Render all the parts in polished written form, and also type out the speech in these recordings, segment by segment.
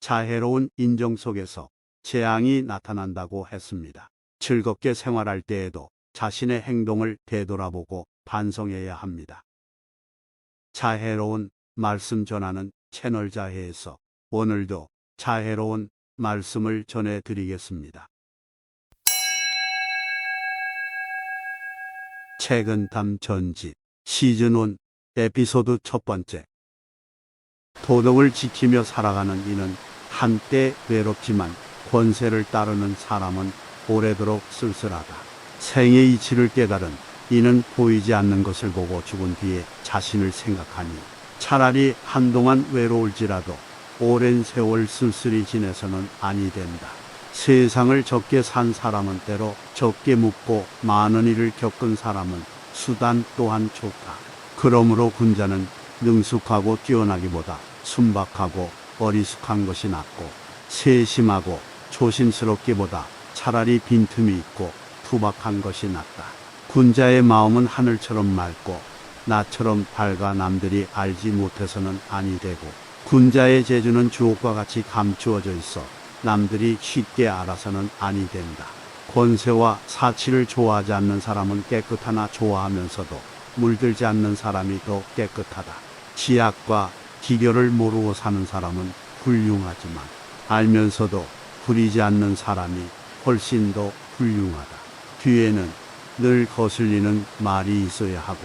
자애로운 인정 속에서 재앙이 나타난다고 했습니다. 즐겁게 생활할 때에도 자신의 행동을 되돌아보고 반성해야 합니다. 자애로운 말씀 전하는 채널 자애에서 오늘도 자애로운 말씀을 전해드리겠습니다. 책은담 전집 시즌1 에피소드 첫 번째. 도덕을 지키며 살아가는 이는 한때 외롭지만 권세를 따르는 사람은 오래도록 쓸쓸하다. 생의 이치를 깨달은 이는 보이지 않는 것을 보고 죽은 뒤에 자신을 생각하니 차라리 한동안 외로울지라도 오랜 세월 쓸쓸히 지내서는 아니 된다. 세상을 적게 산 사람은 때로 적게 묻고 많은 일을 겪은 사람은 수단 또한 좋다. 그러므로 군자는 능숙하고 뛰어나기보다 순박하고 어리숙한 것이 낫고 세심하고 조심스럽기보다 차라리 빈틈이 있고 투박한 것이 낫다. 군자의 마음은 하늘처럼 맑고 나처럼 밝아 남들이 알지 못해서는 아니 되고 군자의 재주는 주옥과 같이 감추어져 있어 남들이 쉽게 알아서는 아니 된다. 권세와 사치를 좋아하지 않는 사람은 깨끗하나 좋아하면서도 물들지 않는 사람이 더 깨끗하다. 지약과 기결을 모르고 사는 사람은 훌륭하지만 알면서도 부리지 않는 사람이 훨씬 더 훌륭하다. 뒤에는 늘 거슬리는 말이 있어야 하고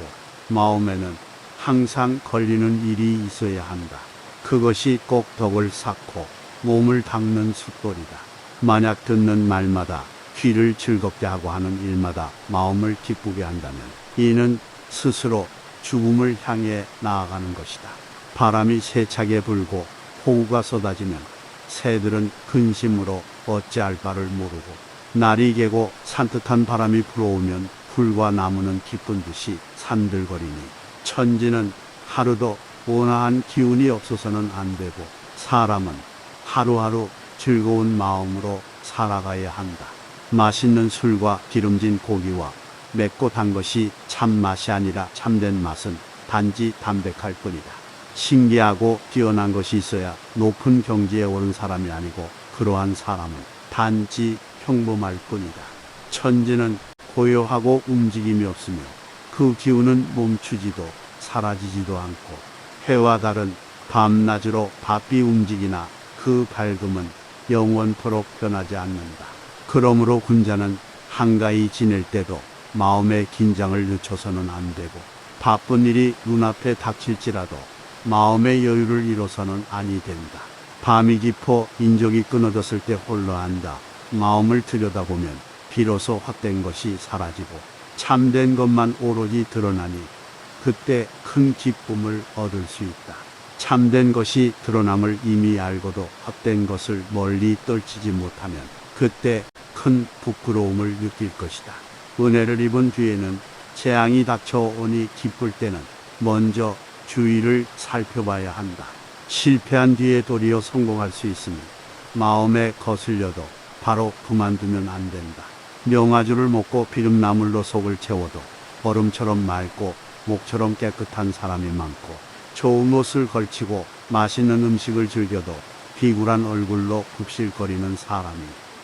마음에는 항상 걸리는 일이 있어야 한다. 그것이 꼭 덕을 쌓고 몸을 닦는 숫돌이다. 만약 듣는 말마다 귀를 즐겁게 하고 하는 일마다 마음을 기쁘게 한다면 이는 스스로 죽음을 향해 나아가는 것이다. 바람이 세차게 불고 폭우가 쏟아지면 새들은 근심으로 어찌할 바를 모르고 날이 개고 산뜻한 바람이 불어오면 풀과 나무는 기쁜 듯이 산들거리니 천지는 하루도 온화한 기운이 없어서는 안 되고 사람은 하루하루 즐거운 마음으로 살아가야 한다. 맛있는 술과 기름진 고기와 맵고 단 것이 참 맛이 아니라 참된 맛은 단지 담백할 뿐이다. 신기하고 뛰어난 것이 있어야 높은 경지에 오른 사람이 아니고 그러한 사람은 단지 평범할 뿐이다. 천지는 고요하고 움직임이 없으며 그 기운은 멈추지도 사라지지도 않고 해와 달은 밤낮으로 바삐 움직이나 그 밝음은 영원토록 변하지 않는다. 그러므로 군자는 한가히 지낼 때도 마음의 긴장을 늦춰서는 안 되고 바쁜 일이 눈앞에 닥칠지라도 마음의 여유를 잃어서는 아니 된다. 밤이 깊어 인적이 끊어졌을 때 홀로 앉아 마음을 들여다보면 비로소 헛된 것이 사라지고 참된 것만 오로지 드러나니 그때 큰 기쁨을 얻을 수 있다. 참된 것이 드러남을 이미 알고도 헛된 것을 멀리 떨치지 못하면 그때 큰 부끄러움을 느낄 것이다. 은혜를 입은 뒤에는 재앙이 닥쳐오니 기쁠 때는 먼저 주위를 살펴봐야 한다. 실패한 뒤에 도리어 성공할 수 있으니 마음에 거슬려도 바로 그만두면 안 된다. 명아주를 먹고 비름나물로 속을 채워도 얼음처럼 맑고 목처럼 깨끗한 사람이 많고 좋은 옷을 걸치고 맛있는 음식을 즐겨도 비굴한 얼굴로 굽실거리는 사람이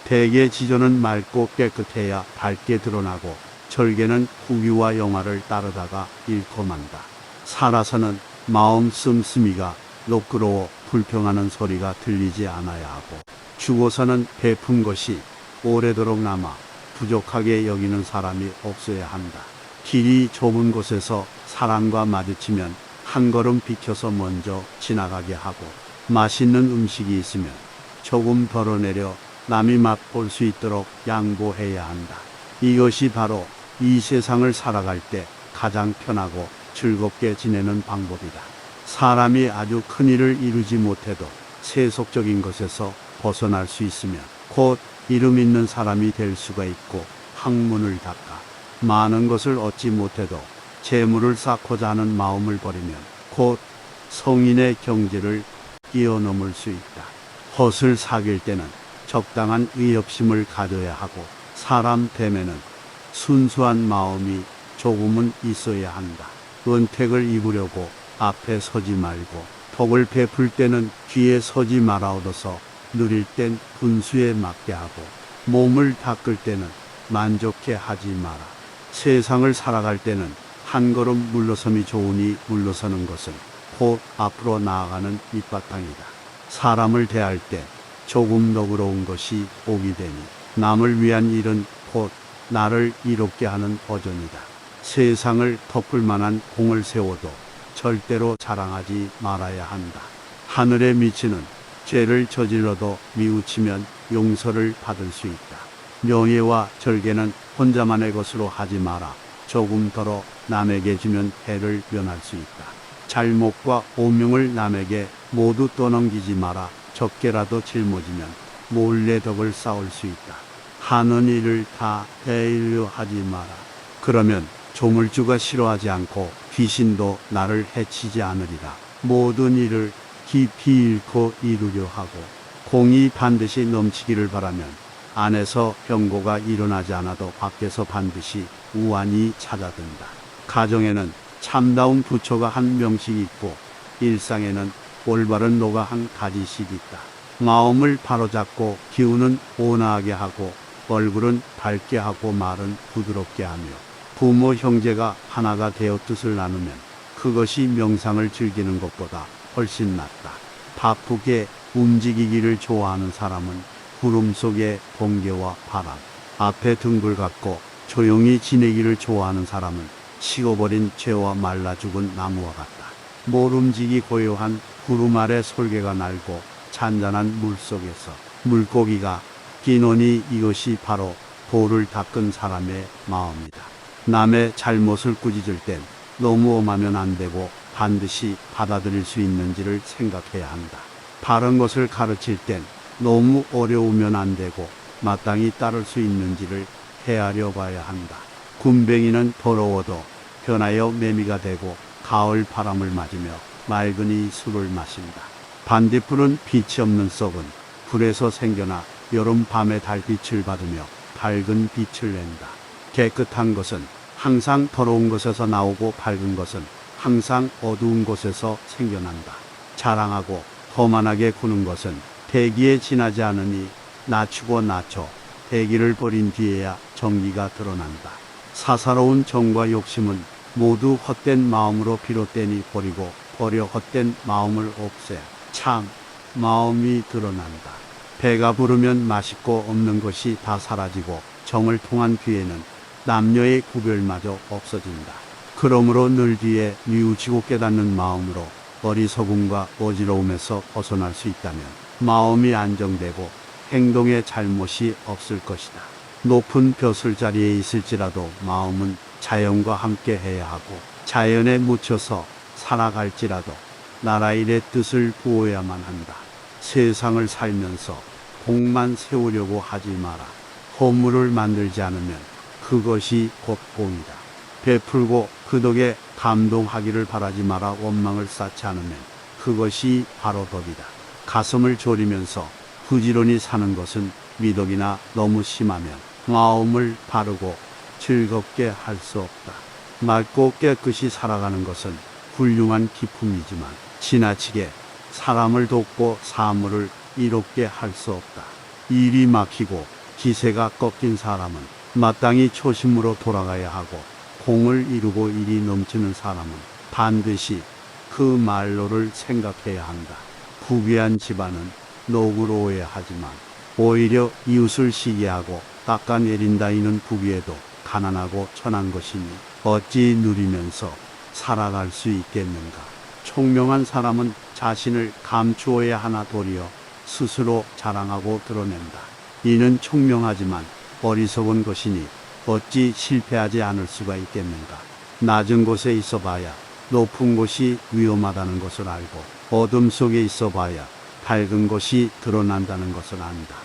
대개 지저는 맑고 깨끗해야 밝게 드러나고 절개는 후기와 영화를 따르다가 잃고 만다. 살아서는 마음 씀씀이가 노끄러워 불평하는 소리가 들리지 않아야 하고 죽어서는 베푼 것이 오래도록 남아 부족하게 여기는 사람이 없어야 한다. 길이 좁은 곳에서 사람과 마주치면 한 걸음 비켜서 먼저 지나가게 하고 맛있는 음식이 있으면 조금 덜어내려 남이 맛볼 수 있도록 양보해야 한다. 이것이 바로 이 세상을 살아갈 때 가장 편하고 즐겁게 지내는 방법이다. 사람이 아주 큰 일을 이루지 못해도 세속적인 것에서 벗어날 수 있으면 곧 이름 있는 사람이 될 수가 있고 학문을 닦아 많은 것을 얻지 못해도 재물을 쌓고자 하는 마음을 버리면 곧 성인의 경지를 뛰어넘을 수 있다. 헛을 사귈 때는 적당한 의협심을 가져야 하고 사람 대면은 순수한 마음이 조금은 있어야 한다. 은택을 입으려고 앞에 서지 말고 덕을 베풀 때는 뒤에 서지 말아 얻어서 누릴 땐 분수에 맞게 하고 몸을 닦을 때는 만족해 하지 마라. 세상을 살아갈 때는 한 걸음 물러섬이 좋으니 물러서는 것은 곧 앞으로 나아가는 밑바탕이다. 사람을 대할 때 조금 너그러운 것이 복이 되니 남을 위한 일은 곧 나를 이롭게 하는 버전이다. 세상을 덮을 만한 공을 세워도 절대로 자랑하지 말아야 한다. 하늘에 미치는 죄를 저질러도 미우치면 용서를 받을 수 있다. 명예와 절개는 혼자만의 것으로 하지 마라. 조금 덜어 남에게 주면 해를 면할 수 있다. 잘못과 오명을 남에게 모두 떠넘기지 마라. 적게라도 짊어지면 몰래 덕을 쌓을 수 있다. 하는 일을 다 되려 하지 마라. 그러면 조물주가 싫어하지 않고 귀신도 나를 해치지 않으리라. 모든 일을 깊이 잃고 이루려 하고 공이 반드시 넘치기를 바라면 안에서 병고가 일어나지 않아도 밖에서 반드시 우환이 찾아든다. 가정에는 참다운 부처가 한 명씩 있고 일상에는 올바른 노가 한 가지씩 있다. 마음을 바로잡고 기운은 온화하게 하고 얼굴은 밝게 하고 말은 부드럽게 하며 부모 형제가 하나가 되어 뜻을 나누면 그것이 명상을 즐기는 것보다 훨씬 낫다. 바쁘게 움직이기를 좋아하는 사람은 구름 속의 번개와 바람 앞에 등불 같고 조용히 지내기를 좋아하는 사람은 식어버린 죄와 말라 죽은 나무와 같다. 모름지기 고요한 구름 아래 솔개가 날고 잔잔한 물 속에서 물고기가 끼노니 이것이 바로 돌을 닦은 사람의 마음이다. 남의 잘못을 꾸짖을 땐 너무 엄하면 안 되고 반드시 받아들일 수 있는지를 생각해야 한다. 바른 것을 가르칠 땐 너무 어려우면 안 되고 마땅히 따를 수 있는지를 헤아려 봐야 한다. 군뱅이는 더러워도 변하여 매미가 되고 가을 바람을 맞으며 맑으니 술을 마신다. 반딧불은 빛이 없는 썩은 불에서 생겨나 여름 밤의 달빛을 받으며 밝은 빛을 낸다. 깨끗한 것은 항상 더러운 것에서 나오고 밝은 것은 항상 어두운 곳에서 생겨난다. 자랑하고 거만하게 구는 것은 대기에 지나지 않으니 낮추고 낮춰 대기를 버린 뒤에야 정기가 드러난다. 사사로운 정과 욕심은 모두 헛된 마음으로 비롯되니 버리고 버려 헛된 마음을 없애 참 마음이 드러난다. 배가 부르면 맛있고 없는 것이 다 사라지고 정을 통한 뒤에는 남녀의 구별마저 없어진다. 그러므로 늘 뒤에 뉘우치고 깨닫는 마음으로 어리석음과 어지러움에서 벗어날 수 있다면 마음이 안정되고 행동에 잘못이 없을 것이다. 높은 벼슬 자리에 있을지라도 마음은 자연과 함께 해야 하고 자연에 묻혀서 살아갈지라도 나라 일의 뜻을 부어야만 한다. 세상을 살면서 복만 세우려고 하지 마라. 허물을 만들지 않으면 그것이 곧 복이다. 베풀고 그 덕에 감동하기를 바라지 마라. 원망을 쌓지 않으면 그것이 바로 덕이다. 가슴을 졸이면서 부지런히 사는 것은 미덕이나 너무 심하면 마음을 바르고 즐겁게 할 수 없다. 맑고 깨끗이 살아가는 것은 훌륭한 기품이지만 지나치게 사람을 돕고 사물을 이롭게 할 수 없다. 일이 막히고 기세가 꺾인 사람은 마땅히 초심으로 돌아가야 하고 공을 이루고 일이 넘치는 사람은 반드시 그 말로를 생각해야 한다. 부귀한 집안은 노그러워야 하지만 오히려 이웃을 시기하고 깎아내린다. 이는 부귀에도 가난하고 천한 것이니 어찌 누리면서 살아갈 수 있겠는가. 총명한 사람은 자신을 감추어야 하나 도리어 스스로 자랑하고 드러낸다. 이는 총명하지만 어리석은 것이니 어찌 실패하지 않을 수가 있겠는가. 낮은 곳에 있어 봐야 높은 곳이 위험하다는 것을 알고 어둠 속에 있어 봐야 밝은 것이 드러난다는 것을 안다.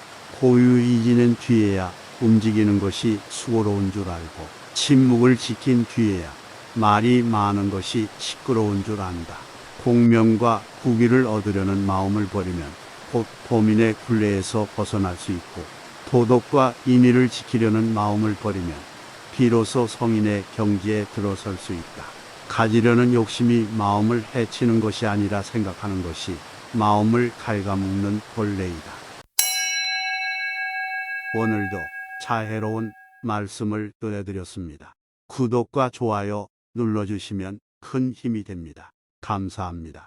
고유이지는 뒤에야 움직이는 것이 수고로운 줄 알고 침묵을 지킨 뒤에야 말이 많은 것이 시끄러운 줄 안다. 공명과 부귀를 얻으려는 마음을 버리면 곧 범인의 굴레에서 벗어날 수 있고 도덕과 인의를 지키려는 마음을 버리면 비로소 성인의 경지에 들어설 수 있다. 가지려는 욕심이 마음을 해치는 것이 아니라 생각하는 것이 마음을 갉아먹는 본래이다. 오늘도 자애로운 말씀을 전해드렸습니다. 구독과 좋아요 눌러주시면 큰 힘이 됩니다. 감사합니다.